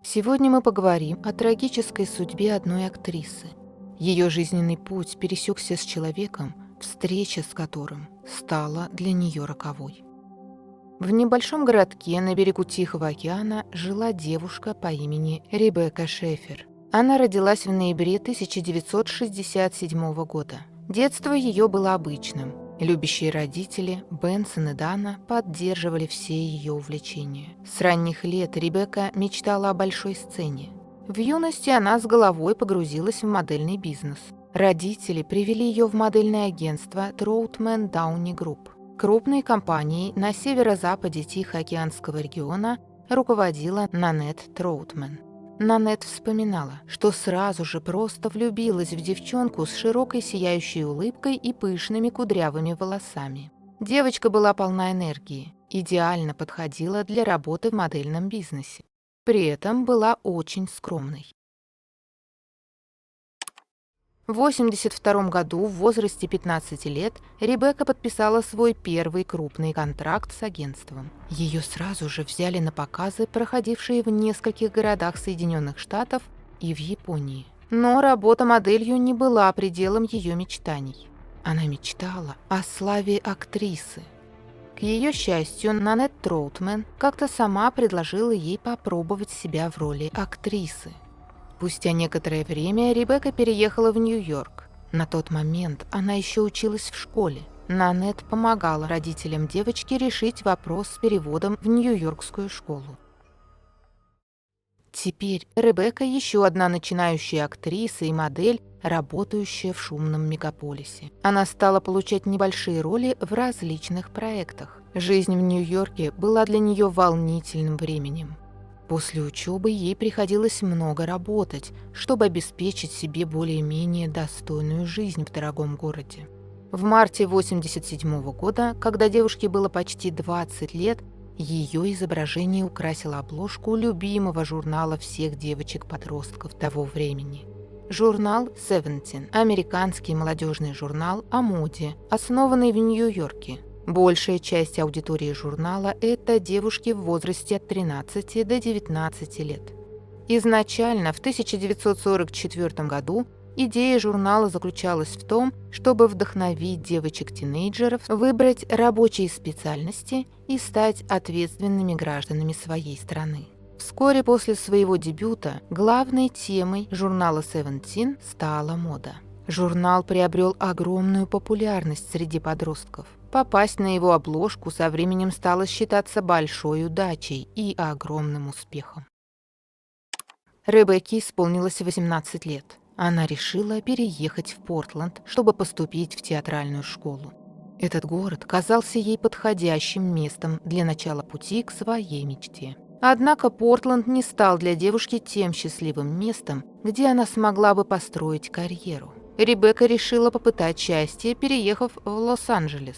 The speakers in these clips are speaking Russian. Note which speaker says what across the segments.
Speaker 1: Сегодня мы поговорим о трагической судьбе одной актрисы. Ее жизненный путь пересекся с человеком, встреча с которым стала для нее роковой. В небольшом городке на берегу Тихого океана жила девушка по имени Ребекка Шефер. Она родилась в ноябре 1967 года. Детство ее было обычным. Любящие родители, Бенсон и Дана, поддерживали все ее увлечения. С ранних лет Ребекка мечтала о большой сцене. В юности она с головой погрузилась в модельный бизнес. Родители привели ее в модельное агентство Troutman Downey Group. Крупной компанией на северо-западе Тихоокеанского региона руководила Нанет Троутман. Нанет вспоминала, что сразу же просто влюбилась в девчонку с широкой сияющей улыбкой и пышными кудрявыми волосами. Девочка была полна энергии, идеально подходила для работы в модельном бизнесе. При этом была очень скромной. В 1982 году, в возрасте 15 лет, Ребекка подписала свой первый крупный контракт с агентством. Ее сразу же взяли на показы, проходившие в нескольких городах Соединенных Штатов и в Японии. Но работа моделью не была пределом ее мечтаний. Она мечтала о славе актрисы. К ее счастью, Нанет Троутман как-то сама предложила ей попробовать себя в роли актрисы. Спустя некоторое время Ребекка переехала в Нью-Йорк. На тот момент она еще училась в школе. Нанет помогала родителям девочки решить вопрос с переводом в Нью-Йоркскую школу. Теперь Ребекка еще одна начинающая актриса и модель, работающая в шумном мегаполисе. Она стала получать небольшие роли в различных проектах. Жизнь в Нью-Йорке была для нее волнительным временем. После учебы ей приходилось много работать, чтобы обеспечить себе более-менее достойную жизнь в дорогом городе. В марте 1987 года, когда девушке было почти 20 лет, ее изображение украсило обложку любимого журнала всех девочек-подростков того времени. Журнал Seventeen – американский молодежный журнал о моде, основанный в Нью-Йорке. Большая часть аудитории журнала – это девушки в возрасте от 13 до 19 лет. Изначально, в 1944 году, идея журнала заключалась в том, чтобы вдохновить девочек-тинейджеров выбрать рабочие специальности и стать ответственными гражданами своей страны. Вскоре после своего дебюта главной темой журнала Seventeen стала мода. Журнал приобрел огромную популярность среди подростков. Попасть на его обложку со временем стало считаться большой удачей и огромным успехом. Ребекке исполнилось 18 лет. Она решила переехать в Портленд, чтобы поступить в театральную школу. Этот город казался ей подходящим местом для начала пути к своей мечте. Однако Портленд не стал для девушки тем счастливым местом, где она смогла бы построить карьеру. Ребекка решила попытать счастье, переехав в Лос-Анджелес.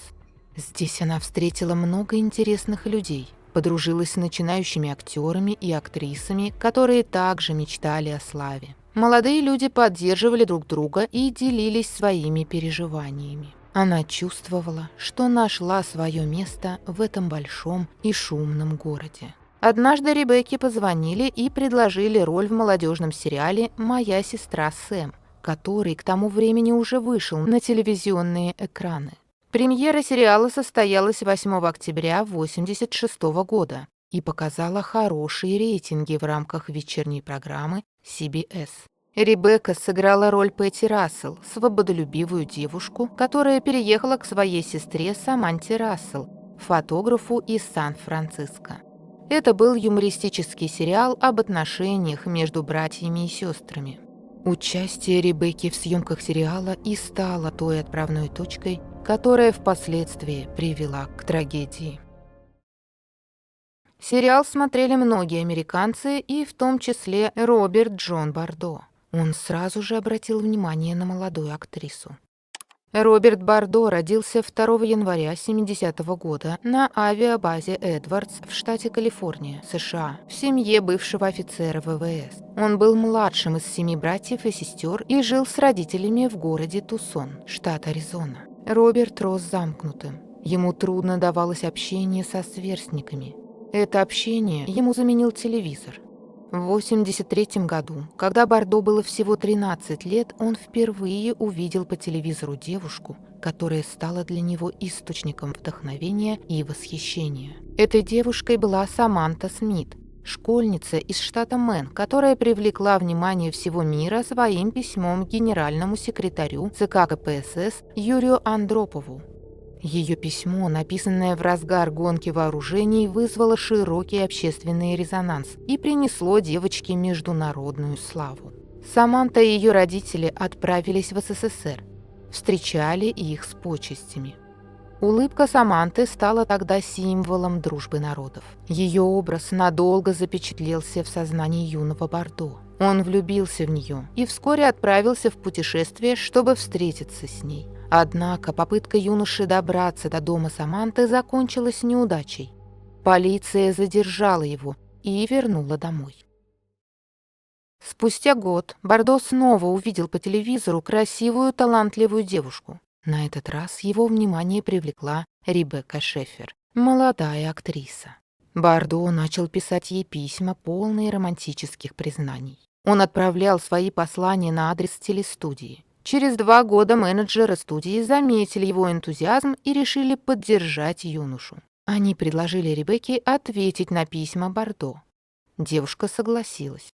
Speaker 1: Здесь она встретила много интересных людей, подружилась с начинающими актерами и актрисами, которые также мечтали о славе. Молодые люди поддерживали друг друга и делились своими переживаниями. Она чувствовала, что нашла свое место в этом большом и шумном городе. Однажды Ребекке позвонили и предложили роль в молодежном сериале «Моя сестра Сэм», который к тому времени уже вышел на телевизионные экраны. Премьера сериала состоялась 8 октября 1986 года и показала хорошие рейтинги в рамках вечерней программы CBS. Ребекка сыграла роль Пэтти Рассел, свободолюбивую девушку, которая переехала к своей сестре Саманте Рассел, фотографу из Сан-Франциско. Это был юмористический сериал об отношениях между братьями и сестрами. Участие Ребекки в съемках сериала и стало той отправной точкой, которая впоследствии привела к трагедии. Сериал смотрели многие американцы, и в том числе Роберт Джон Бардо. Он сразу же обратил внимание на молодую актрису. Роберт Бардо родился 2 января 1970 года на авиабазе Эдвардс в штате Калифорния, США, в семье бывшего офицера ВВС. Он был младшим из 7 братьев и сестер и жил с родителями в городе Тусон, штат Аризона. Роберт рос замкнутым. Ему трудно давалось общение со сверстниками. Это общение ему заменил телевизор. В 1983 году, когда Бардо было всего 13 лет, он впервые увидел по телевизору девушку, которая стала для него источником вдохновения и восхищения. Этой девушкой была Саманта Смит, школьница из штата Мэн, которая привлекла внимание всего мира своим письмом к генеральному секретарю ЦК КПСС Юрию Андропову. Ее письмо, написанное в разгар гонки вооружений, вызвало широкий общественный резонанс и принесло девочке международную славу. Саманта и ее родители отправились в СССР, встречали их с почестями. Улыбка Саманты стала тогда символом дружбы народов. Ее образ надолго запечатлелся в сознании юного Бардо. Он влюбился в нее и вскоре отправился в путешествие, чтобы встретиться с ней. Однако попытка юноши добраться до дома Саманты закончилась неудачей. Полиция задержала его и вернула домой. Спустя год Бардо снова увидел по телевизору красивую, талантливую девушку. На этот раз его внимание привлекла Ребекка Шеффер, молодая актриса. Бардо начал писать ей письма, полные романтических признаний. Он отправлял свои послания на адрес телестудии. Через 2 года менеджеры студии заметили его энтузиазм и решили поддержать юношу. Они предложили Ребекке ответить на письма Бардо. Девушка согласилась.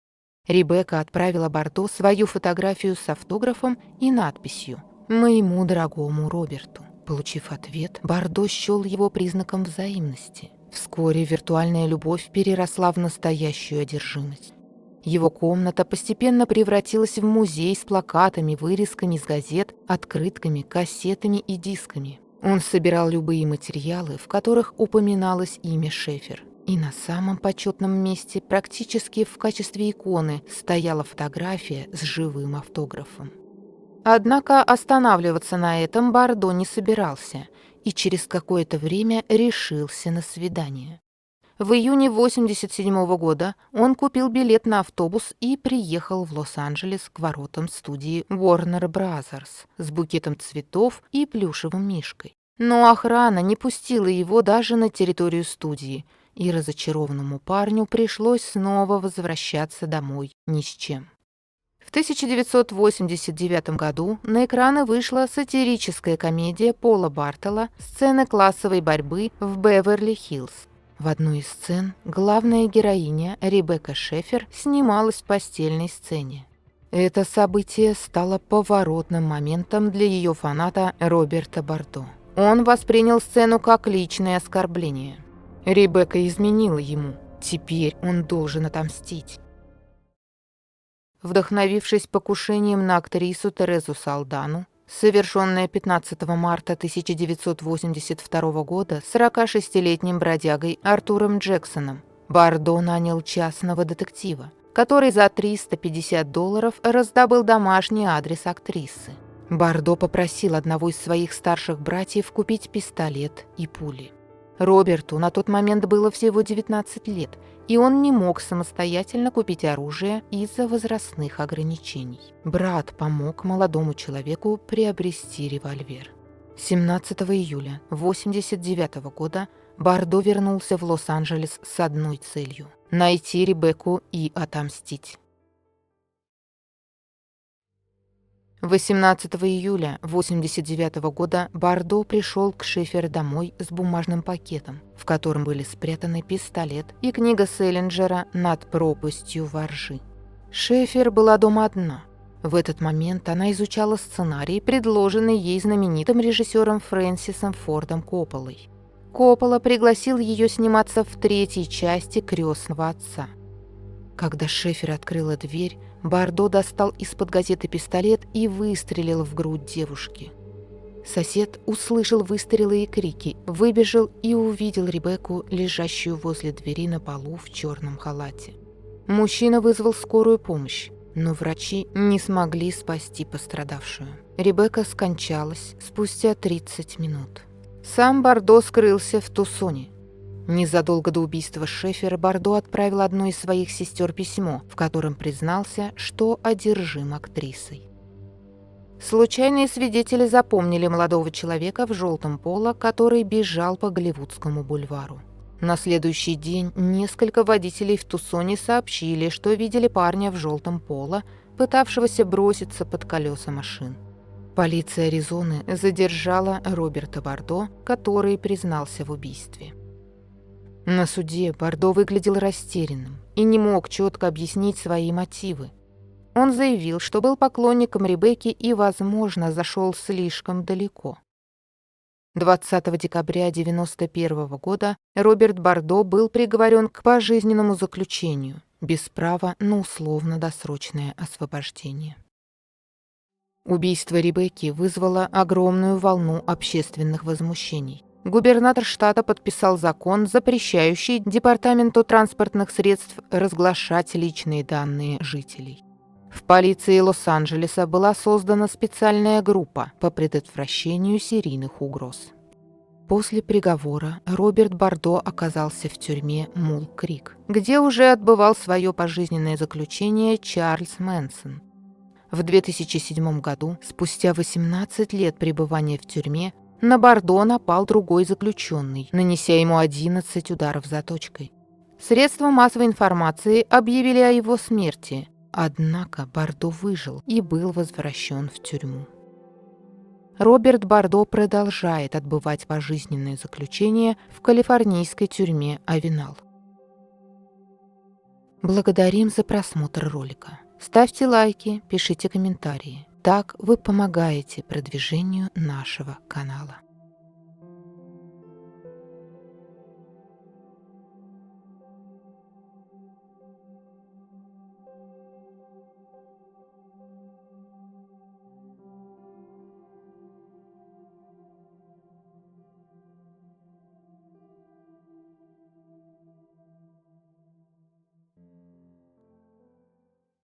Speaker 1: Ребекка отправила Бардо свою фотографию с автографом и надписью «Моему дорогому Роберту». Получив ответ, Бардо счел его признаком взаимности. Вскоре виртуальная любовь переросла в настоящую одержимость. Его комната постепенно превратилась в музей с плакатами, вырезками из газет, открытками, кассетами и дисками. Он собирал любые материалы, в которых упоминалось имя Шеффер. И на самом почетном месте, практически в качестве иконы, стояла фотография с живым автографом. Однако останавливаться на этом Бардо не собирался и через какое-то время решился на свидание. В июне 1987 года он купил билет на автобус и приехал в Лос-Анджелес к воротам студии Warner Brothers с букетом цветов и плюшевым мишкой. Но охрана не пустила его даже на территорию студии, и разочарованному парню пришлось снова возвращаться домой ни с чем. В 1989 году на экраны вышла сатирическая комедия Пола Бартела «Сцены классовой борьбы в Беверли-Хиллз». В одной из сцен главная героиня Ребекка Шеффер снималась в постельной сцене. Это событие стало поворотным моментом для ее фаната Роберта Бардо. Он воспринял сцену как личное оскорбление. Ребекка изменила ему. Теперь он должен отомстить. Вдохновившись покушением на актрису Терезу Салдану, совершенное 15 марта 1982 года 46-летним бродягой Артуром Джексоном, Бардо нанял частного детектива, который за $350 раздобыл домашний адрес актрисы. Бардо попросил одного из своих старших братьев купить пистолет и пули. Роберту на тот момент было всего 19 лет, и он не мог самостоятельно купить оружие из-за возрастных ограничений. Брат помог молодому человеку приобрести револьвер. 17 июля 1989 года Бардо вернулся в Лос-Анджелес с одной целью – найти Ребекку и отомстить. 18 июля 1989 года Бардо пришел к Шеффер домой с бумажным пакетом, в котором были спрятаны пистолет и книга Селлинджера «Над пропастью воржи». Шеффер была дома одна. В этот момент она изучала сценарий, предложенный ей знаменитым режиссером Фрэнсисом Фордом Копполой. Коппола пригласил ее сниматься в 3-й части «Крестного отца». Когда Шеффер открыла дверь, Бардо достал из-под газеты пистолет и выстрелил в грудь девушки. Сосед услышал выстрелы и крики, выбежал и увидел Ребекку, лежащую возле двери на полу в черном халате. Мужчина вызвал скорую помощь, но врачи не смогли спасти пострадавшую. Ребекка скончалась спустя 30 минут. Сам Бардо скрылся в Тусоне. Незадолго до убийства Шеффера Бардо отправил одной из своих сестер письмо, в котором признался, что одержим актрисой. Случайные свидетели запомнили молодого человека в желтом поло, который бежал по Голливудскому бульвару. На следующий день несколько водителей в Тусоне сообщили, что видели парня в желтом поло, пытавшегося броситься под колеса машин. Полиция Аризоны задержала Роберта Бардо, который признался в убийстве. На суде Бардо выглядел растерянным и не мог четко объяснить свои мотивы. Он заявил, что был поклонником Ребекки и, возможно, зашел слишком далеко. 20 декабря 1991 года Роберт Бардо был приговорен к пожизненному заключению, без права на условно-досрочное освобождение. Убийство Ребекки вызвало огромную волну общественных возмущений. Губернатор штата подписал закон, запрещающий Департаменту транспортных средств разглашать личные данные жителей. В полиции Лос-Анджелеса была создана специальная группа по предотвращению серийных угроз. После приговора Роберт Бардо оказался в тюрьме Мул-Крик, где уже отбывал свое пожизненное заключение Чарльз Мэнсон. В 2007 году, спустя 18 лет пребывания в тюрьме, на Бардо напал другой заключенный, нанеся ему 11 ударов заточкой. Средства массовой информации объявили о его смерти, однако Бардо выжил и был возвращен в тюрьму. Роберт Бардо продолжает отбывать пожизненное заключение в калифорнийской тюрьме Авенал. Благодарим за просмотр ролика. Ставьте лайки, пишите комментарии. Так вы помогаете продвижению нашего канала.